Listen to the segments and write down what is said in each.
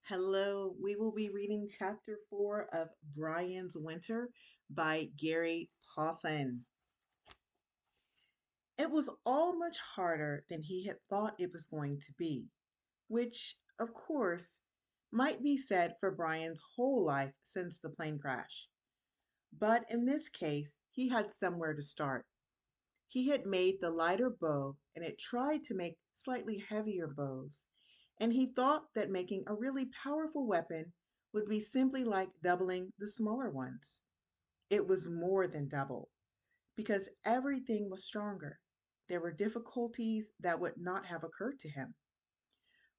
Hello, we will be reading chapter 4 of Brian's Winter by Gary Paulsen. It was all much harder than he had thought it was going to be, which, of course, might be said for Brian's whole life since the plane crash. But in this case, he had somewhere to start. He had made the lighter bow and had tried to make slightly heavier bows, and he thought that making a really powerful weapon would be simply like doubling the smaller ones. It was more than double, because everything was stronger. There were difficulties that would not have occurred to him.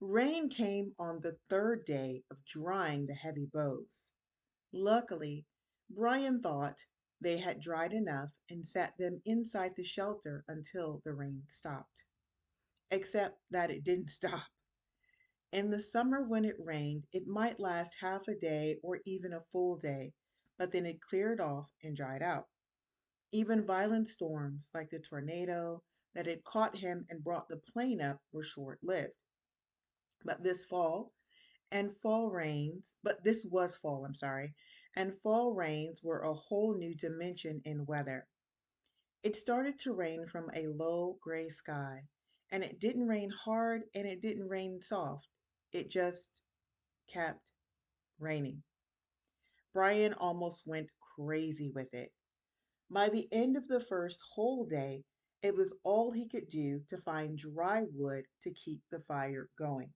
Rain came on the third day of drying the heavy bows. Luckily, Brian thought they had dried enough and sat them inside the shelter until the rain stopped. Except that it didn't stop. In the summer, when it rained, it might last half a day or even a full day, but then it cleared off and dried out. Even violent storms, like the tornado that had caught him and brought the plane up, were short lived. But this fall, and fall rains, but this was fall, I'm sorry, and fall rains were a whole new dimension in weather. It started to rain from a low gray sky, and it didn't rain hard and it didn't rain soft. It just kept raining. Brian almost went crazy with it. By the end of the first whole day, it was all he could do to find dry wood to keep the fire going.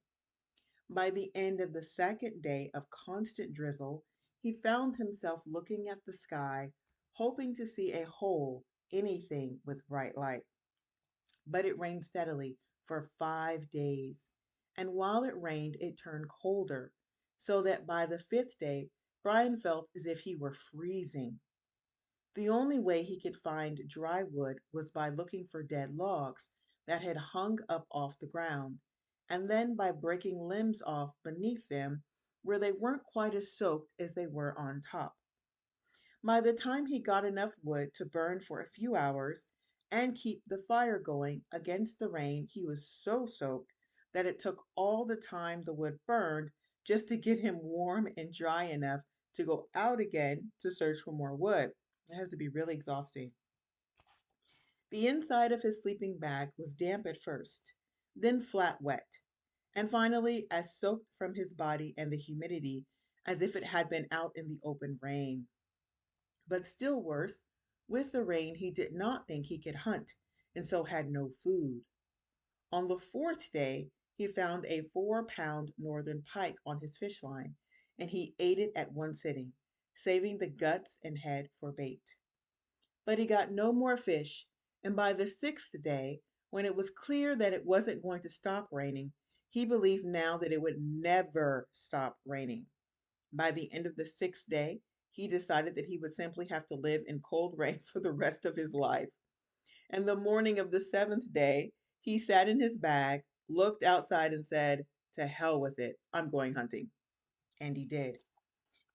By the end of the second day of constant drizzle, he found himself looking at the sky, hoping to see a hole, anything with bright light. But it rained steadily for 5 days, and while it rained, it turned colder, so that by the fifth day, Brian felt as if he were freezing. The only way he could find dry wood was by looking for dead logs that had hung up off the ground, and then by breaking limbs off beneath them where they weren't quite as soaked as they were on top. By the time he got enough wood to burn for a few hours and keep the fire going against the rain, he was so soaked that it took all the time the wood burned just to get him warm and dry enough to go out again to search for more wood. It has to be really exhausting. The inside of his sleeping bag was damp at first, then flat wet, and finally as soaked from his body and the humidity as if it had been out in the open rain. But still worse, with the rain he did not think he could hunt, and so had no food. On the fourth day he found a 4-pound northern pike on his fish line, and he ate it at one sitting, saving the guts and head for bait. But he got no more fish, and by the sixth day, when it was clear that it wasn't going to stop raining, he believed now that it would never stop raining. By the end of the sixth day, he decided that he would simply have to live in cold rain for the rest of his life. And the morning of the seventh day, he sat in his bag, looked outside, and said, "To hell with it, I'm going hunting." And he did.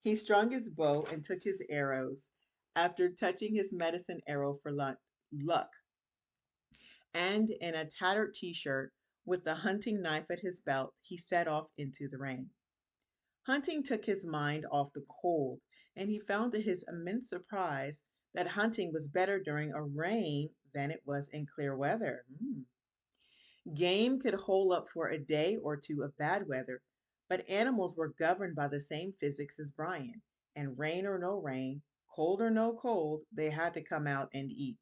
He strung his bow and took his arrows, after touching his medicine arrow for luck, and in a tattered t shirt, with the hunting knife at his belt, he set off into the rain. Hunting took his mind off the cold, and he found to his immense surprise that hunting was better during a rain than it was in clear weather. Game could hole up for a day or two of bad weather, but animals were governed by the same physics as Brian, and rain or no rain, cold or no cold, they had to come out and eat.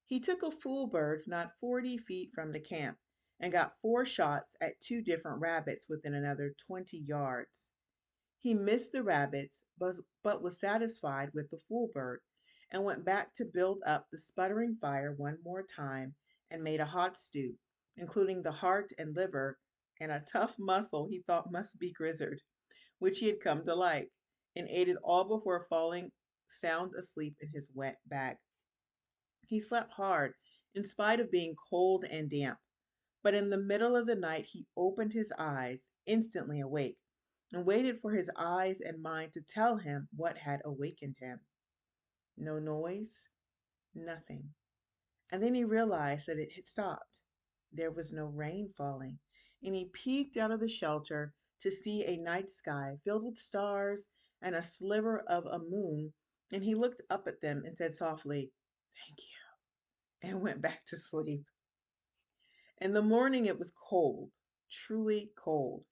He took a fool bird not 40 feet from the camp and got 4 shots at 2 different rabbits within another 20 yards. He missed the rabbits, but was satisfied with the fool bird and went back to build up the sputtering fire one more time and made a hot stew, including the heart and liver and a tough muscle he thought must be gizzard, which he had come to like, and ate it all before falling sound asleep in his wet bag. He slept hard, in spite of being cold and damp, but in the middle of the night he opened his eyes, instantly awake, and waited for his eyes and mind to tell him what had awakened him. No noise, nothing. And then he realized that it had stopped. There was no rain falling, and he peeked out of the shelter to see a night sky filled with stars and a sliver of a moon, and he looked up at them and said softly, "Thank you," and went back to sleep. In the morning it was cold, truly cold.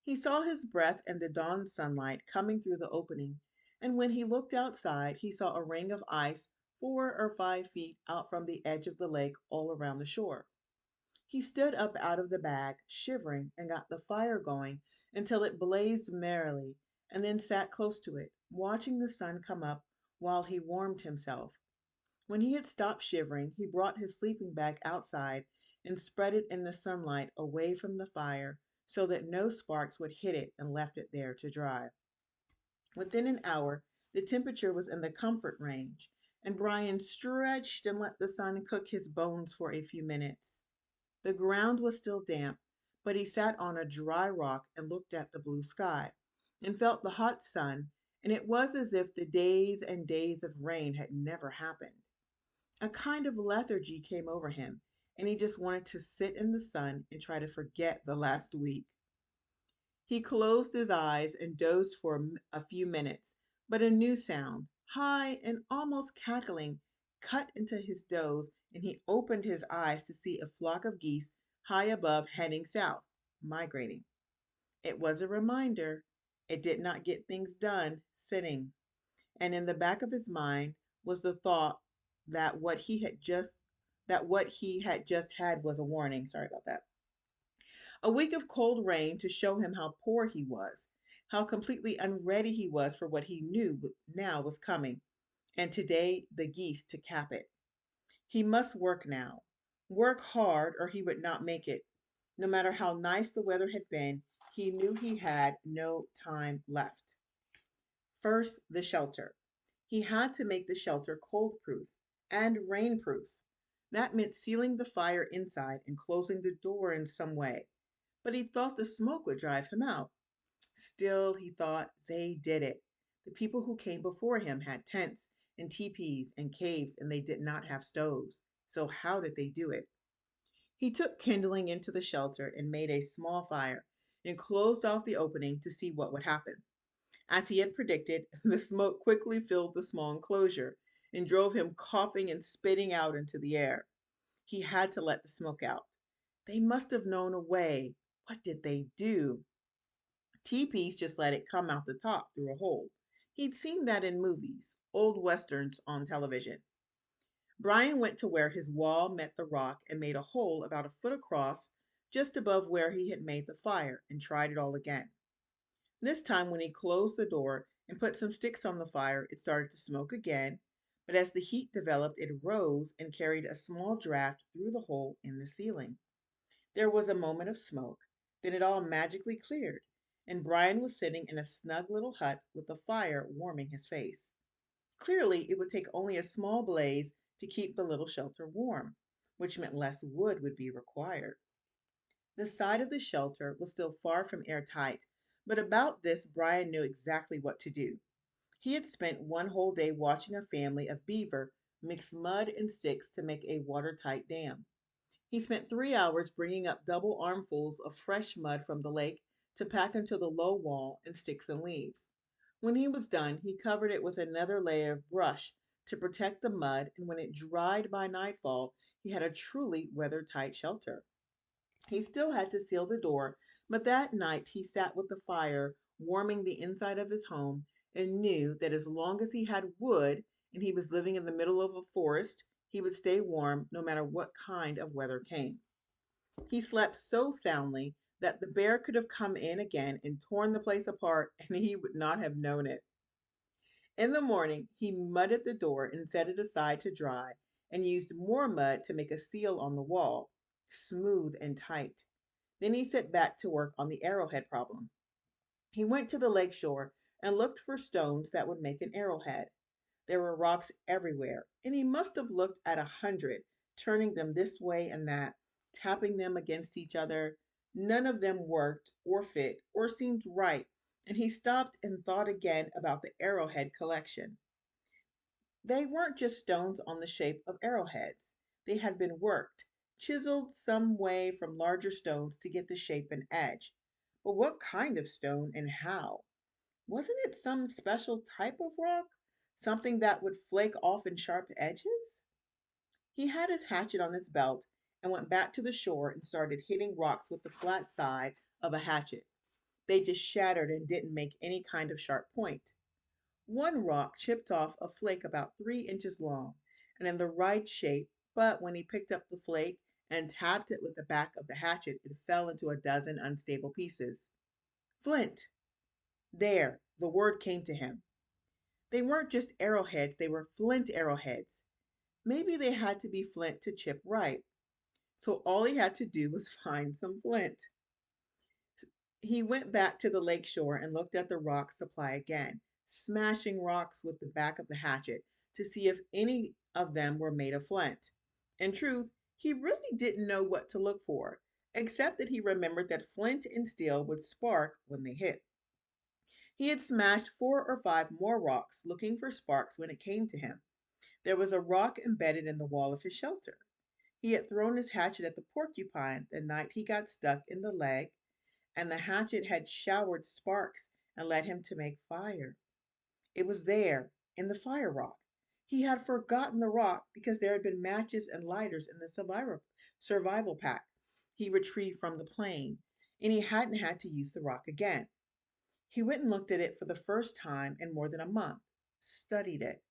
He saw his breath and the dawn sunlight coming through the opening, and when he looked outside, he saw a ring of ice 4 or 5 feet out from the edge of the lake all around the shore. He stood up out of the bag, shivering, and got the fire going until it blazed merrily, and then sat close to it, watching the sun come up while he warmed himself. When he had stopped shivering, he brought his sleeping bag outside and spread it in the sunlight away from the fire so that no sparks would hit it and left it there to dry. Within an hour, the temperature was in the comfort range, and Brian stretched and let the sun cook his bones for a few minutes. The ground was still damp, but he sat on a dry rock and looked at the blue sky and felt the hot sun, and it was as if the days and days of rain had never happened. A kind of lethargy came over him, and he just wanted to sit in the sun and try to forget the last week. He closed his eyes and dozed for a few minutes, but a new sound, high and almost cackling, cut into his doze, and he opened his eyes to see a flock of geese high above heading south, migrating. It was a reminder. It did not get things done sitting. And in the back of his mind was the thought that what he had just had was a warning. Sorry about that. A week of cold rain to show him how poor he was, how completely unready he was for what he knew now was coming, and today the geese to cap it. He must work now. Work hard or he would not make it. No matter how nice the weather had been, he knew he had no time left. First, the shelter. He had to make the shelter cold proof and rain proof. That meant sealing the fire inside and closing the door in some way. But he thought the smoke would drive him out. Still, he thought, they did it. The people who came before him had tents and teepees and caves, and they did not have stoves. So, how did they do it? He took kindling into the shelter and made a small fire and closed off the opening to see what would happen. As he had predicted, the smoke quickly filled the small enclosure and drove him coughing and spitting out into the air. He had to let the smoke out. They must have known a way. What did they do? Teepees just let it come out the top through a hole. He'd seen that in movies, old westerns on television. Brian went to where his wall met the rock and made a hole about a foot across just above where he had made the fire and tried it all again. This time, when he closed the door and put some sticks on the fire, it started to smoke again, but as the heat developed, it rose and carried a small draft through the hole in the ceiling. There was a moment of smoke, then it all magically cleared, and Brian was sitting in a snug little hut with a fire warming his face. Clearly, it would take only a small blaze to keep the little shelter warm, which meant less wood would be required. The side of the shelter was still far from airtight, but about this Brian knew exactly what to do. He had spent one whole day watching a family of beaver mix mud and sticks to make a watertight dam. He spent 3 hours bringing up double armfuls of fresh mud from the lake to pack into the low wall and sticks and leaves. When he was done, he covered it with another layer of brush to protect the mud, and when it dried by nightfall, he had a truly weather-tight shelter. He still had to seal the door, but that night he sat with the fire warming the inside of his home and knew that as long as he had wood and he was living in the middle of a forest, he would stay warm no matter what kind of weather came. He slept so soundly that the bear could have come in again and torn the place apart and he would not have known it. In the morning, he mudded the door and set it aside to dry and used more mud to make a seal on the wall, smooth and tight. Then he set back to work on the arrowhead problem. He went to the lake shore and looked for stones that would make an arrowhead. There were rocks everywhere, and he must have looked at 100, turning them this way and that, tapping them against each other. None of them worked or fit or seemed right, and he stopped and thought again about the arrowhead collection. They weren't just stones on the shape of arrowheads. They had been worked, chiseled some way from larger stones to get the shape and edge. But what kind of stone and how? Wasn't it some special type of rock? Something that would flake off in sharp edges? He had his hatchet on his belt and went back to the shore and started hitting rocks with the flat side of a hatchet. They just shattered and didn't make any kind of sharp point. One rock chipped off a flake about 3 inches long and in the right shape, but when he picked up the flake and tapped it with the back of the hatchet, it fell into a dozen unstable pieces. Flint! There, the word came to him. They weren't just arrowheads, they were flint arrowheads. Maybe they had to be flint to chip right. So all he had to do was find some flint. He went back to the lake shore and looked at the rock supply again, smashing rocks with the back of the hatchet to see if any of them were made of flint. In truth, he really didn't know what to look for, except that he remembered that flint and steel would spark when they hit. He had smashed 4 or 5 more rocks looking for sparks when it came to him. There was a rock embedded in the wall of his shelter. He had thrown his hatchet at the porcupine the night he got stuck in the leg, and the hatchet had showered sparks and led him to make fire. It was there, in the fire rock. He had forgotten the rock because there had been matches and lighters in the survival pack he retrieved from the plane, and he hadn't had to use the rock again. He went and looked at it for the first time in more than a month, studied it.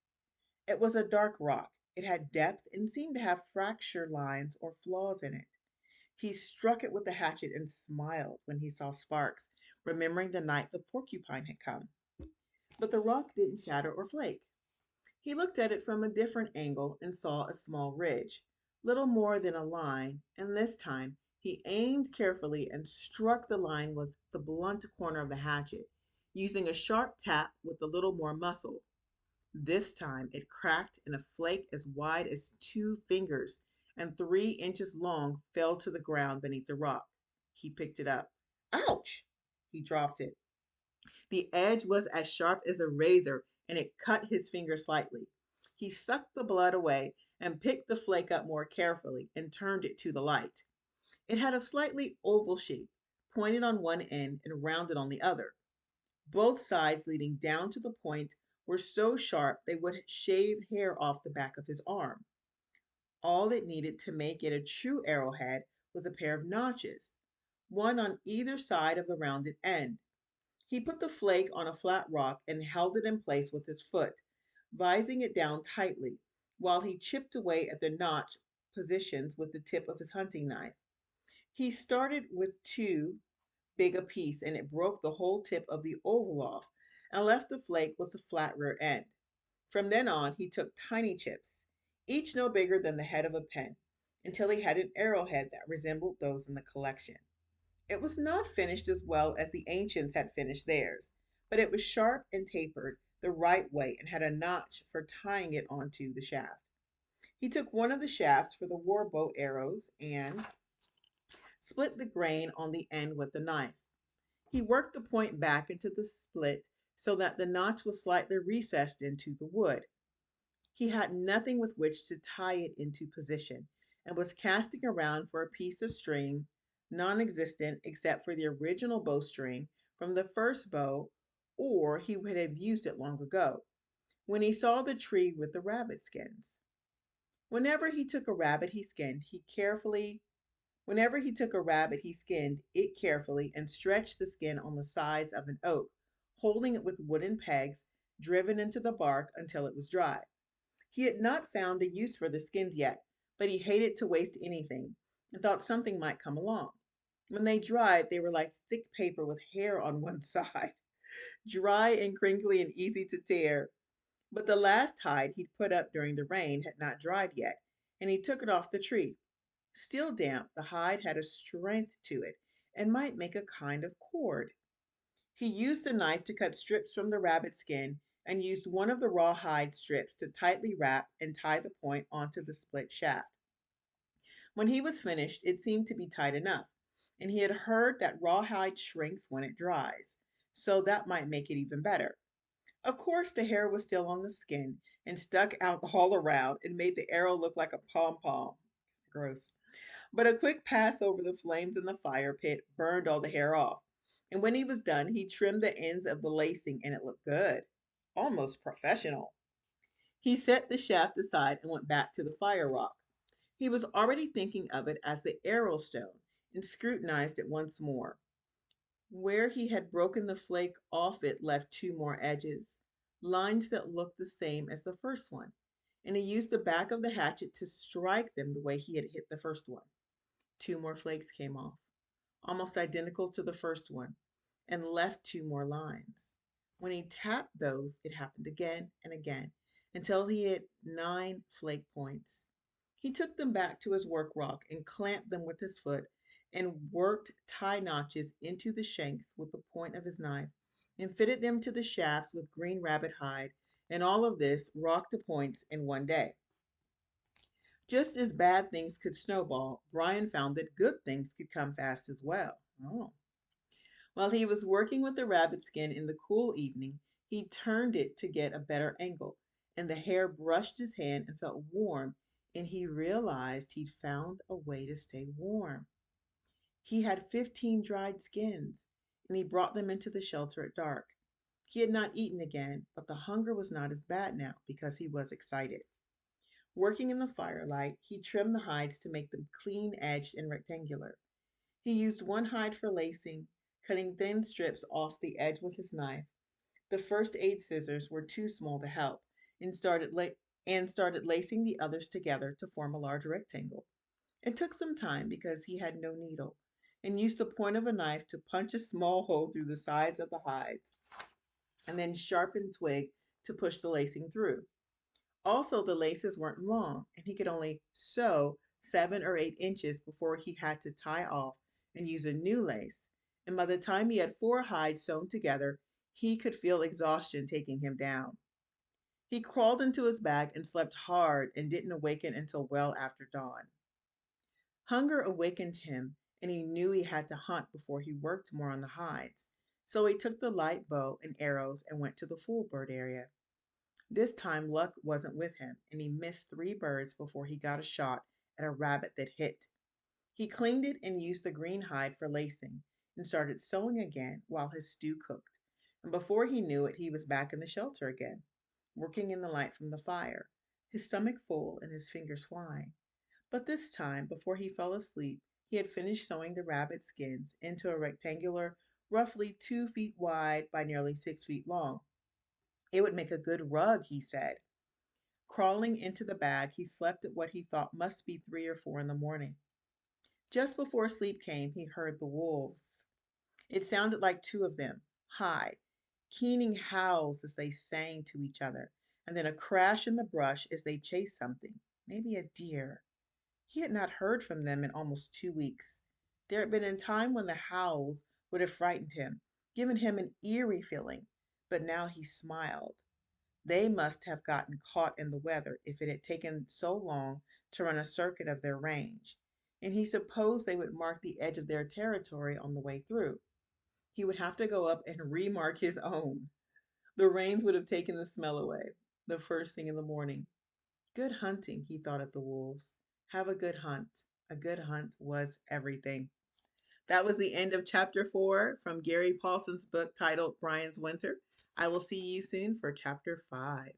It was a dark rock. It had depth and seemed to have fracture lines or flaws in it. He struck it with the hatchet and smiled when he saw sparks, remembering the night the porcupine had come. But the rock didn't shatter or flake. He looked at it from a different angle and saw a small ridge, little more than a line, and this time he aimed carefully and struck the line with the blunt corner of the hatchet, using a sharp tap with a little more muscle. This time it cracked and a flake as wide as 2 fingers and 3 inches long fell to the ground beneath the rock. He picked it up. Ouch! He dropped it. The edge was as sharp as a razor and it cut his finger slightly. He sucked the blood away and picked the flake up more carefully and turned it to the light. It had a slightly oval shape, pointed on one end and rounded on the other. Both sides leading down to the point were so sharp they would shave hair off the back of his arm. All it needed to make it a true arrowhead was a pair of notches, one on either side of the rounded end. He put the flake on a flat rock and held it in place with his foot, vising it down tightly, while he chipped away at the notch positions with the tip of his hunting knife. He started with two big apiece, and it broke the whole tip of the oval off and left the flake with a flat rear end. From then on, he took tiny chips, each no bigger than the head of a pin, until he had an arrowhead that resembled those in the collection. It was not finished as well as the ancients had finished theirs, but it was sharp and tapered the right way and had a notch for tying it onto the shaft. He took one of the shafts for the war bow arrows and split the grain on the end with the knife. He worked the point back into the split so that the notch was slightly recessed into the wood. He had nothing with which to tie it into position and was casting around for a piece of string, non existent except for the original bowstring from the first bow, or he would have used it long ago, when he saw the tree with the rabbit skins. Whenever he took a rabbit he skinned, he carefully Whenever he took a rabbit, he skinned it carefully and stretched the skin on the sides of an oak, holding it with wooden pegs driven into the bark until it was dry. He had not found a use for the skins yet, but he hated to waste anything and thought something might come along. When they dried, they were like thick paper with hair on one side, dry and crinkly and easy to tear. But the last hide he'd put up during the rain had not dried yet, and he took it off the tree. Still damp, the hide had a strength to it and might make a kind of cord. He used the knife to cut strips from the rabbit skin and used one of the rawhide strips to tightly wrap and tie the point onto the split shaft. When he was finished, it seemed to be tight enough, and he had heard that rawhide shrinks when it dries, so that might make it even better. Of course, the hair was still on the skin and stuck out all around and made the arrow look like a pom pom. Gross. But a quick pass over the flames in the fire pit burned all the hair off, And when he was done, he trimmed the ends of the lacing and it looked good, almost professional. He set the shaft aside and went back to the fire rock. He was already thinking of it as the arrow stone and scrutinized it once more. Where he had broken the flake off it left two more edges, lines that looked the same as the first one, and he used the back of the hatchet to strike them the way he had hit the first one. Two more flakes came off, almost identical to the first one, and left two more lines. When he tapped those, it happened again and again until he hit 9 flake points. He took them back to his work rock and clamped them with his foot and worked tie notches into the shanks with the point of his knife and fitted them to the shafts with green rabbit hide, and all of this rock to points in one day. Just as bad things could snowball, Brian found that good things could come fast as well. Oh. While he was working with the rabbit skin in the cool evening, he turned it to get a better angle, and the hair brushed his hand and felt warm, and he realized he'd found a way to stay warm. He had 15 dried skins, and he brought them into the shelter at dark. He had not eaten again, but the hunger was not as bad now because he was excited. Working in the firelight, he trimmed the hides to make them clean edged and rectangular. He used one hide for lacing, cutting thin strips off the edge with his knife. The first aid scissors were too small to help, and started lacing the others together to form a large rectangle. It took some time because he had no needle, and used the point of a knife to punch a small hole through the sides of the hides, and then sharpen twig to push the lacing through. Also, the laces weren't long, and he could only sew 7 or 8 inches before he had to tie off and use a new lace. And by the time he had 4 hides sewn together, he could feel exhaustion taking him down. He crawled into his bag and slept hard and didn't awaken until well after dawn. Hunger awakened him, and he knew he had to hunt before he worked more on the hides. So he took the light bow and arrows and went to the fool bird area. This time luck wasn't with him, and he missed 3 birds before he got a shot at a rabbit that hit. He cleaned it and used the green hide for lacing, and started sewing again while his stew cooked. And before he knew it, he was back in the shelter again, working in the light from the fire, his stomach full and his fingers flying. But this time, before he fell asleep, he had finished sewing the rabbit skins into a rectangular, roughly 2 feet wide by nearly 6 feet long. It would make a good rug, he said. Crawling into the bag, he slept at what he thought must be 3 or 4 in the morning. Just before sleep came, he heard the wolves. It sounded like two of them, high, keening howls as they sang to each other, and then a crash in the brush as they chased something, maybe a deer. He had not heard from them in almost 2 weeks. There had been a time when the howls would have frightened him, given him an eerie feeling, but now he smiled. They must have gotten caught in the weather if it had taken so long to run a circuit of their range, and he supposed they would mark the edge of their territory on the way through. He would have to go up and remark his own. The rains would have taken the smell away the first thing in the morning. Good hunting, he thought of the wolves. Have a good hunt. A good hunt was everything. That was the end of chapter 4 from Gary Paulsen's book titled Brian's Winter. I will see you soon for chapter 5.